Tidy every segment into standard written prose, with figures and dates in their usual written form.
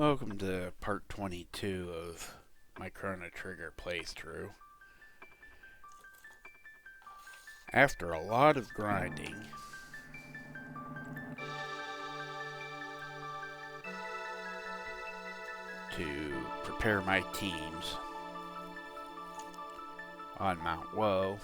Welcome to part 22 of my Chrono Trigger playthrough. After a lot of grinding, to prepare my teams on Mount Woe,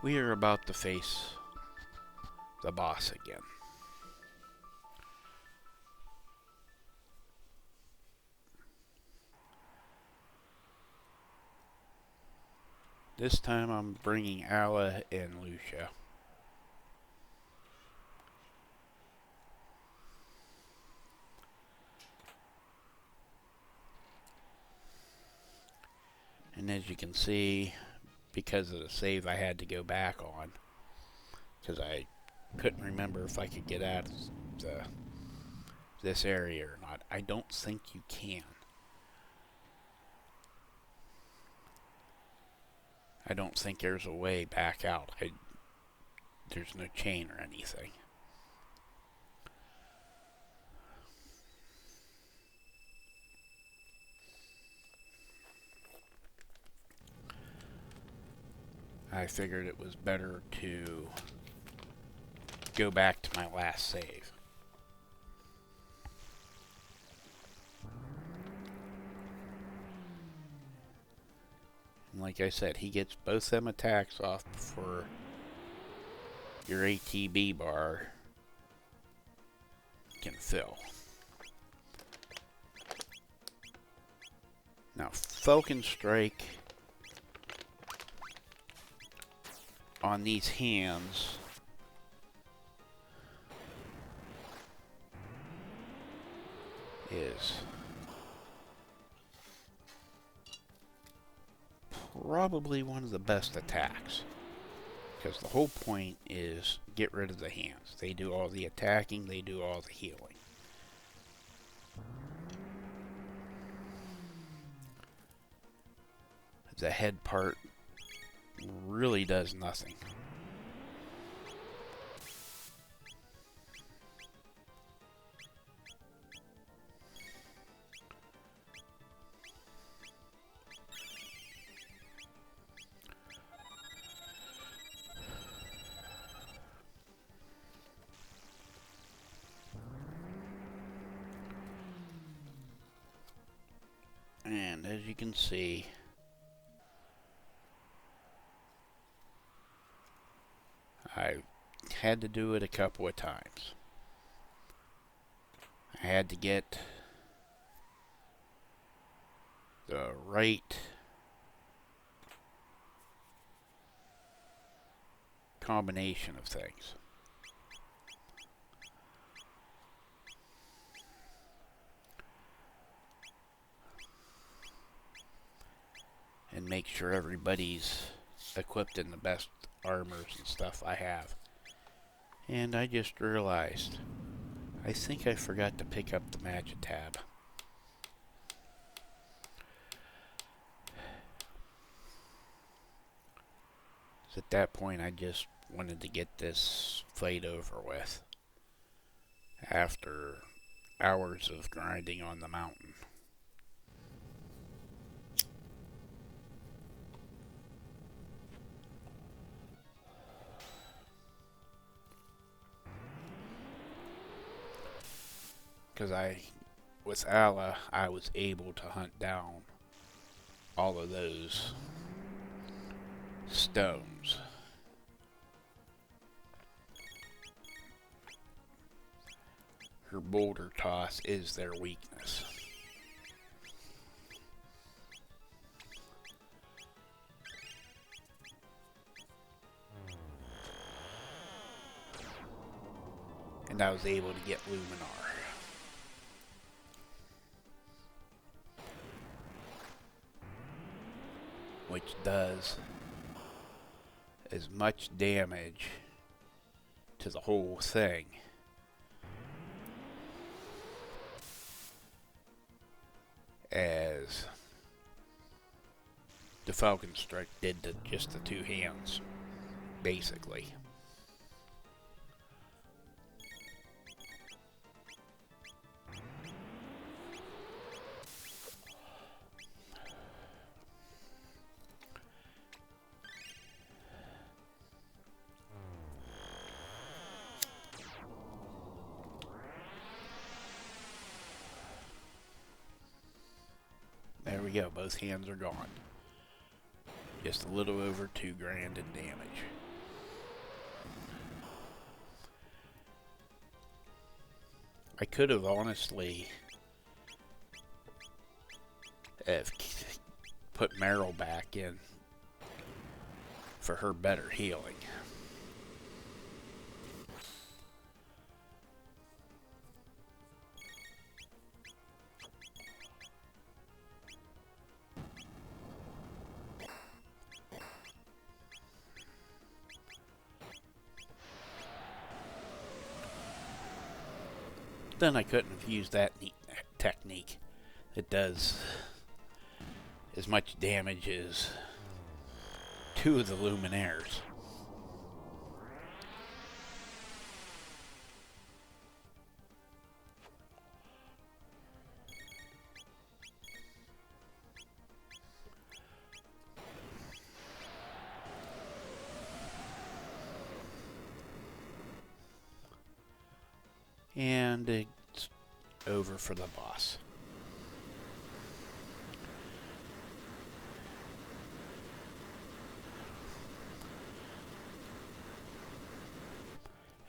we are about to face the boss again. This time I'm bringing Ala and Lucia. And as you can see, because of the save I had to go back on, because I couldn't remember if I could get out of this area or not. I don't think you can. I don't think there's a way back out. There's no chain or anything. I figured it was better to go back to my last save. And like I said, he gets both them attacks off before your ATB bar can fill. Now, Falcon Strike on these hands is probably one of the best attacks, because the whole point is get rid of the hands. They do all the attacking, they do all the healing. The head part really does nothing. And as you can see, I had to do it a couple of times. I had to get the right combination of things. And make sure everybody's equipped in the best armors and stuff I have. And I just realized, I think I forgot to pick up the magic tab. So at that point I just wanted to get this fight over with after hours of grinding on the mountain. Because with Ala, I was able to hunt down all of those stones. Her boulder toss is their weakness. And I was able to get Luminar. Which does as much damage to the whole thing as the Falcon Strike did to just the two hands, basically. we go. Both hands are gone. Just a little over 2 grand in damage. I could have honestly put Meryl back in for her better healing. Then I couldn't have used that neat technique. It does as much damage as 2 of the Luminaires. And it's over for the boss.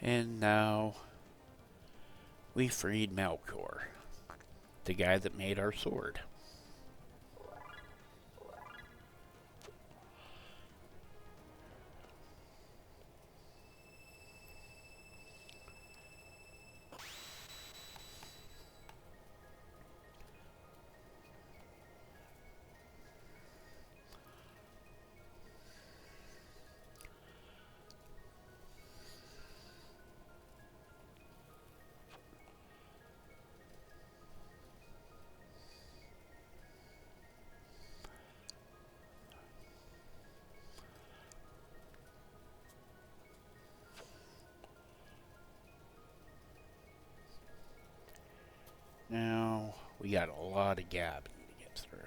And now we freed Melkor, the guy that made our sword. Now we got a lot of gabbing to get through.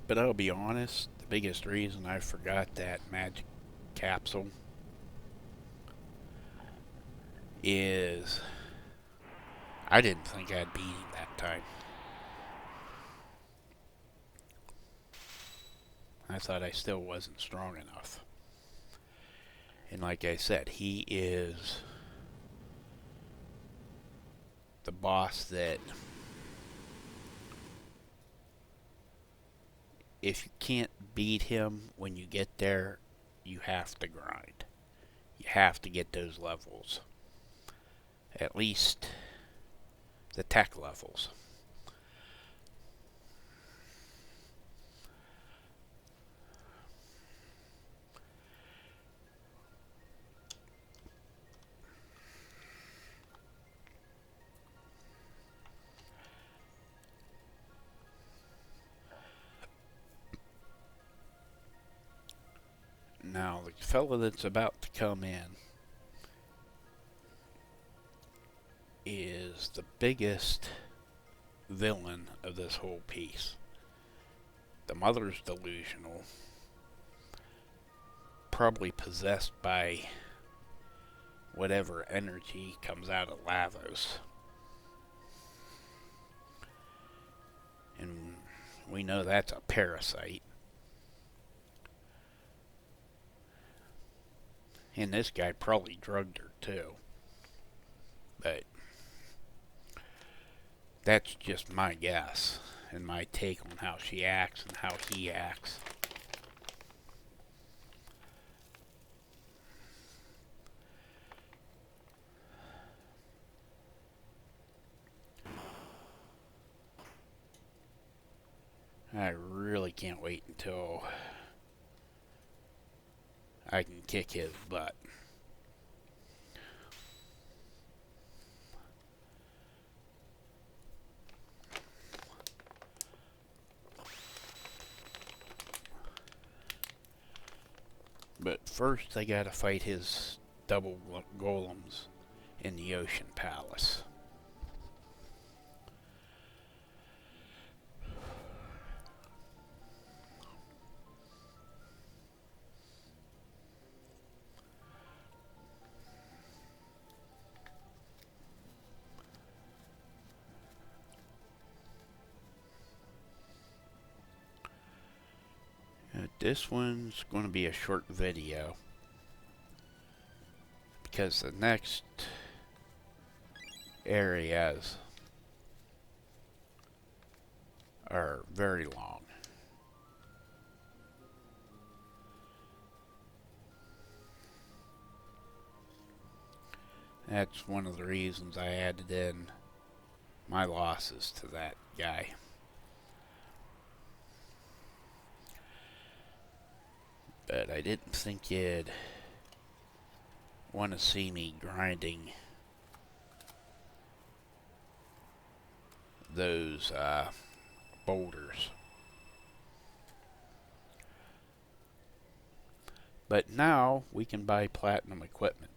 But I'll be honest, the biggest reason I forgot that magic capsule is I didn't think I'd beat him that time. I thought I still wasn't strong enough. And like I said, he is the boss that if you can't beat him when you get there, you have to grind. You have to get those levels. At least the tech levels. Now, the fellow that's about to come in is the biggest villain of this whole piece. The mother's delusional, probably possessed by whatever energy comes out of Lavos. And we know that's a parasite. And this guy probably drugged her too. But that's just my guess and my take on how she acts and how he acts. I really can't wait until I can kick his butt. But first I gotta fight his double golems in the Ocean Palace. This one's going to be a short video because the next areas are very long. That's one of the reasons I added in my losses to that guy. But I didn't think you'd want to see me grinding those boulders. But now we can buy platinum equipment.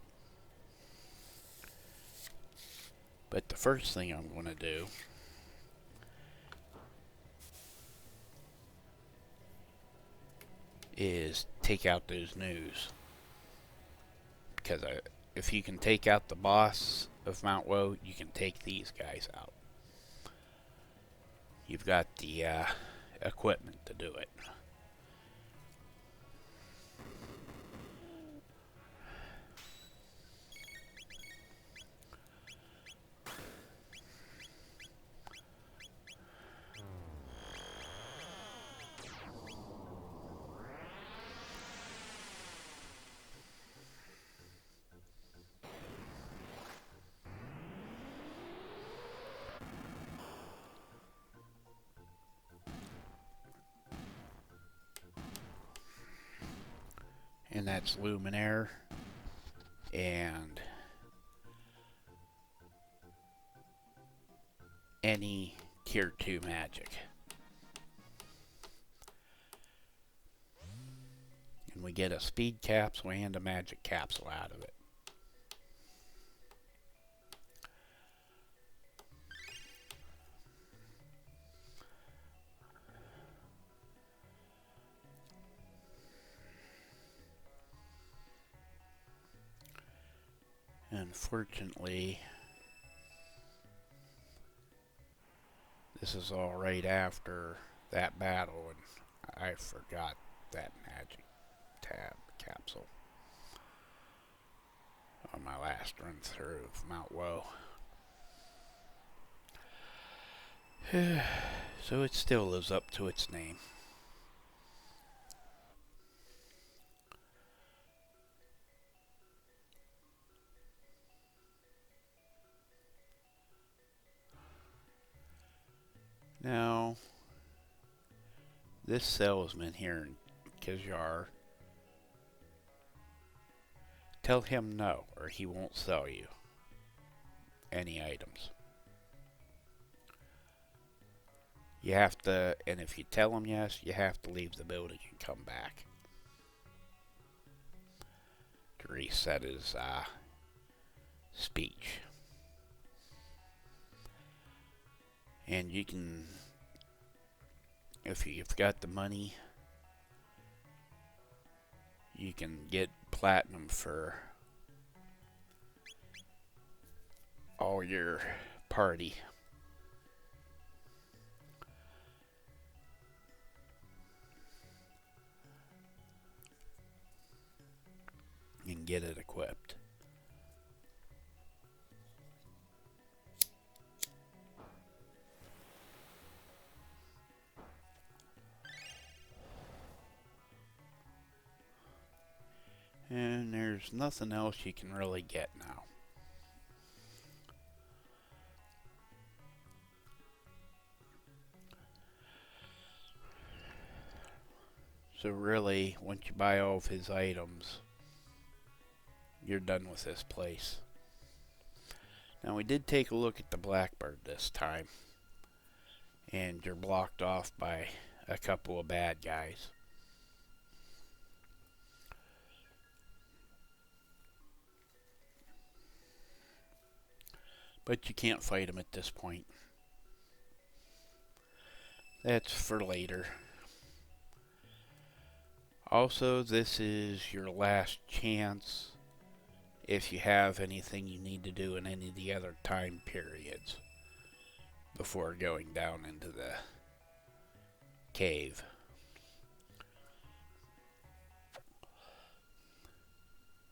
But the first thing I'm going to do is take out those news. Because if you can take out the boss of Mt Woe, you can take these guys out. You've got the equipment to do it. And that's Luminaire and any tier 2 magic. And we get a speed capsule and a magic capsule out of it. Unfortunately, this is all right after that battle, and I forgot that magic tab capsule on my last run through of Mt Woe. So it still lives up to its name. Now, this salesman here in Kajar, tell him no, or he won't sell you any items. You have to, and if you tell him yes, you have to leave the building and come back to reset his speech. And you can, if you've got the money, you can get platinum for all your party. You can get it equipped. And there's nothing else you can really get now. So really, once you buy all of his items, you're done with this place. Now we did take a look at the Blackbird this time, and you're blocked off by a couple of bad guys. But you can't fight them at this point. That's for later. Also, this is your last chance if you have anything you need to do in any of the other time periods before going down into the cave.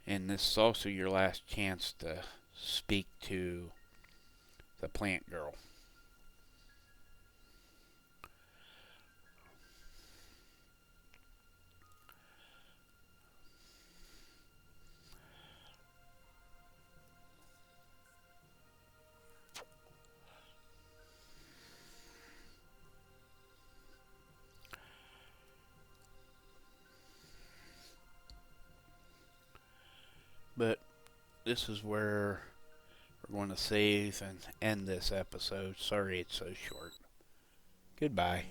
And this is also your last chance to speak to the plant girl. But this is where we're going to save and end this episode. Sorry it's so short. Goodbye.